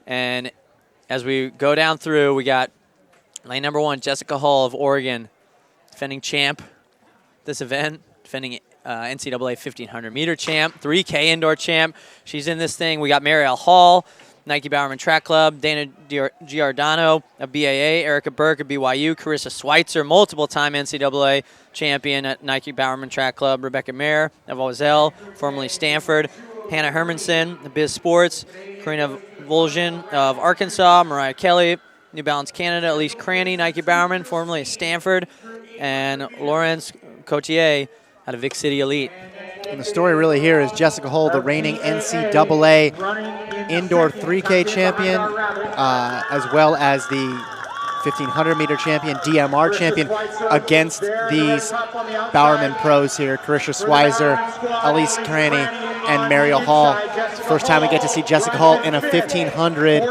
And as we go down through, we got lane number 1, Jessica Hull of Oregon, defending champ this event, defending NCAA 1500-meter champ, 3K indoor champ. She's in this thing. We got Marielle Hall, Nike Bowerman Track Club, Dana Giordano of BAA, Erica Burke of BYU, Karissa Schweizer, multiple-time NCAA champion at Nike Bowerman Track Club, Rebecca Mayer of Ozell, formerly Stanford, Hannah Hermanson of Biz Sports, Karina Volzhin of Arkansas, Mariah Kelly, New Balance Canada, Elise Cranny, Nike Bowerman, formerly at Stanford, and Laurence Cotier out of Vic City Elite. And the story really here is Jessica Hull, the reigning NCAA indoor 3K champion, as well as the 1500-meter champion, DMR champion, against these Bowerman pros here, Karissa Schweizer, Elise Cranny, and Marielle Hall. It's the first time we get to see Jessica Hull in a 1500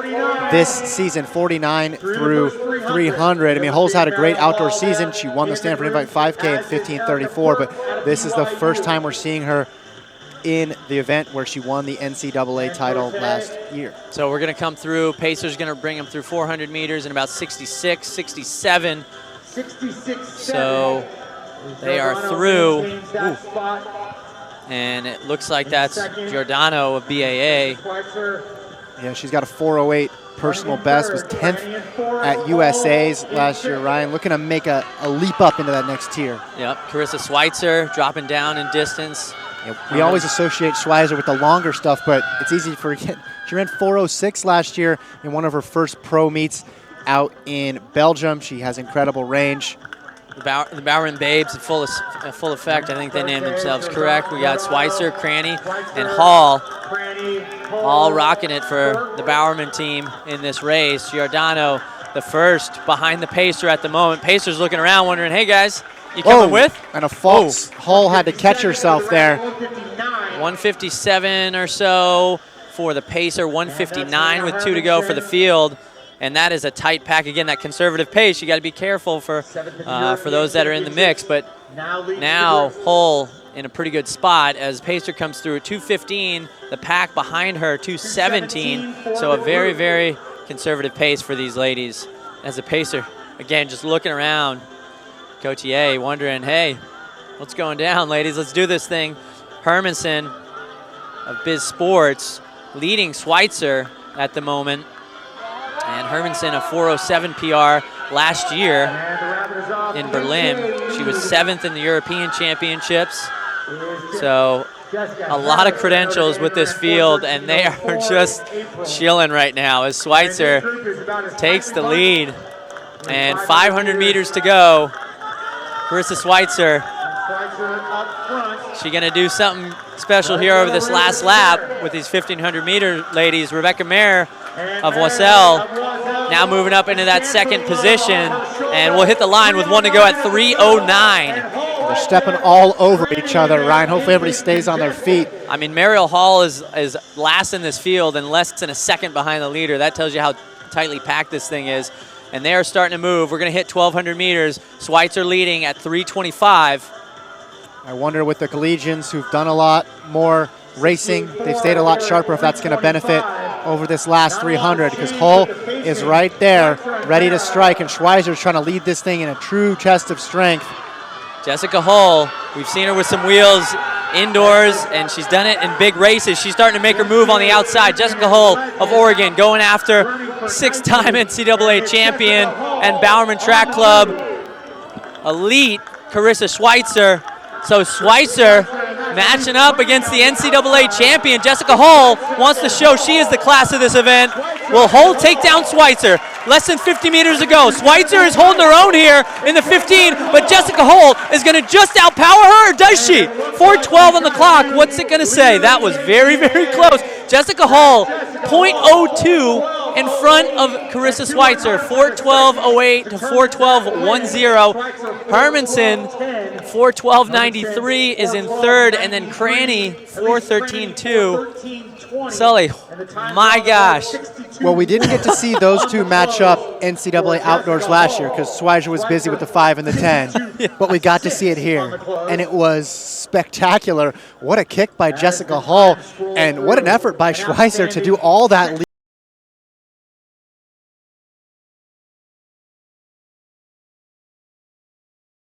this season, 49 through 300. I mean, Hull's had a great outdoor season. She won the Stanford Invite 5K in 1534, but this is the first time we're seeing her in the event where she won the NCAA title last year. So we're going to come through. Pacer's going to bring them through 400 meters in about 66, 67. 66. So they are through. Ooh. And it looks like that's Giordano of BAA. Yeah, she's got a 4:08 personal best, was 10th at USA's last year, Ryan. Looking to make a leap up into that next tier. Yep, Karissa Schweizer dropping down in distance. Yeah, we always associate Schweizer with the longer stuff, but it's easy to forget. She ran 4:06 last year in one of her first pro meets out in Belgium. She has incredible range. The Bowerman Babes in full effect. I think they named themselves correct. We got Schweizer, Cranny, and Hall all rocking it for the Bowerman team in this race. Giordano, the first behind the Pacer at the moment. Pacer's looking around wondering, hey guys, you coming with? And a false. Hull had to catch herself there. 157 or so for the Pacer, 159 with 2 to go for the field. And that is a tight pack. Again, that conservative pace, you got to be careful for those that are in the mix. But now Hull in a pretty good spot as Pacer comes through at 2:15. The pack behind her, 2:17. So a very, very conservative pace for these ladies. As the Pacer, again, just looking around. Cotier wondering, hey, what's going down, ladies? Let's do this thing. Hermanson of Biz Sports leading Schweizer at the moment. And Hermanson, a 4:07 PR last year in Berlin. She was 7th in the European Championships. So a lot of credentials with this field, and they are just chilling right now as Schweizer takes the lead. And 500 meters to go. Karissa Schweizer, she going to do something special here over this last lap with these 1500-meter ladies. Rebecca Mayer of Wasell now moving up into that second position, and we'll hit the line with 1 to go at 3:09. They're stepping all over each other, Ryan. Hopefully everybody stays on their feet. I mean, Marielle Hall is last in this field and less than a second behind the leader. That tells you how tightly packed this thing is. And they are starting to move. We're going to hit 1,200 meters. Schweizer leading at 3:25. I wonder with the collegians who've done a lot more racing, they've stayed a lot sharper, if that's going to benefit over this last 300, because Hull is right there, ready to strike, and Schweizer's trying to lead this thing in a true test of strength. Jessica Hull, we've seen her with some wheels indoors, and she's done it in big races. She's starting to make her move on the outside. Jessica Hull of Oregon going after 6-time NCAA champion and Bowerman Track Club elite Karissa Schweizer. So Schweizer matching up against the NCAA champion. Jessica Hull wants to show she is the class of this event. Will Hull take down Schweizer? Less than 50 meters to go. Schweizer is holding her own here in the 15, but Jessica Hull is going to just outpower her, or does she? 4:12 on the clock. What's it going to say? That was very, very close. Jessica Hull, 0.02 in front of Karissa Schweizer, 4:12.08 to 4:12.10. Hermanson, 4:12.93 is in third, and then Cranny, 4:13.2. Sully, my gosh. Well, we didn't get to see those two match up NCAA outdoors last year because Schweizer was busy with the 5 and the 10, but we got to see it here, and it was spectacular. What a kick by Jessica Hull, and what an effort by Schweizer to do all that.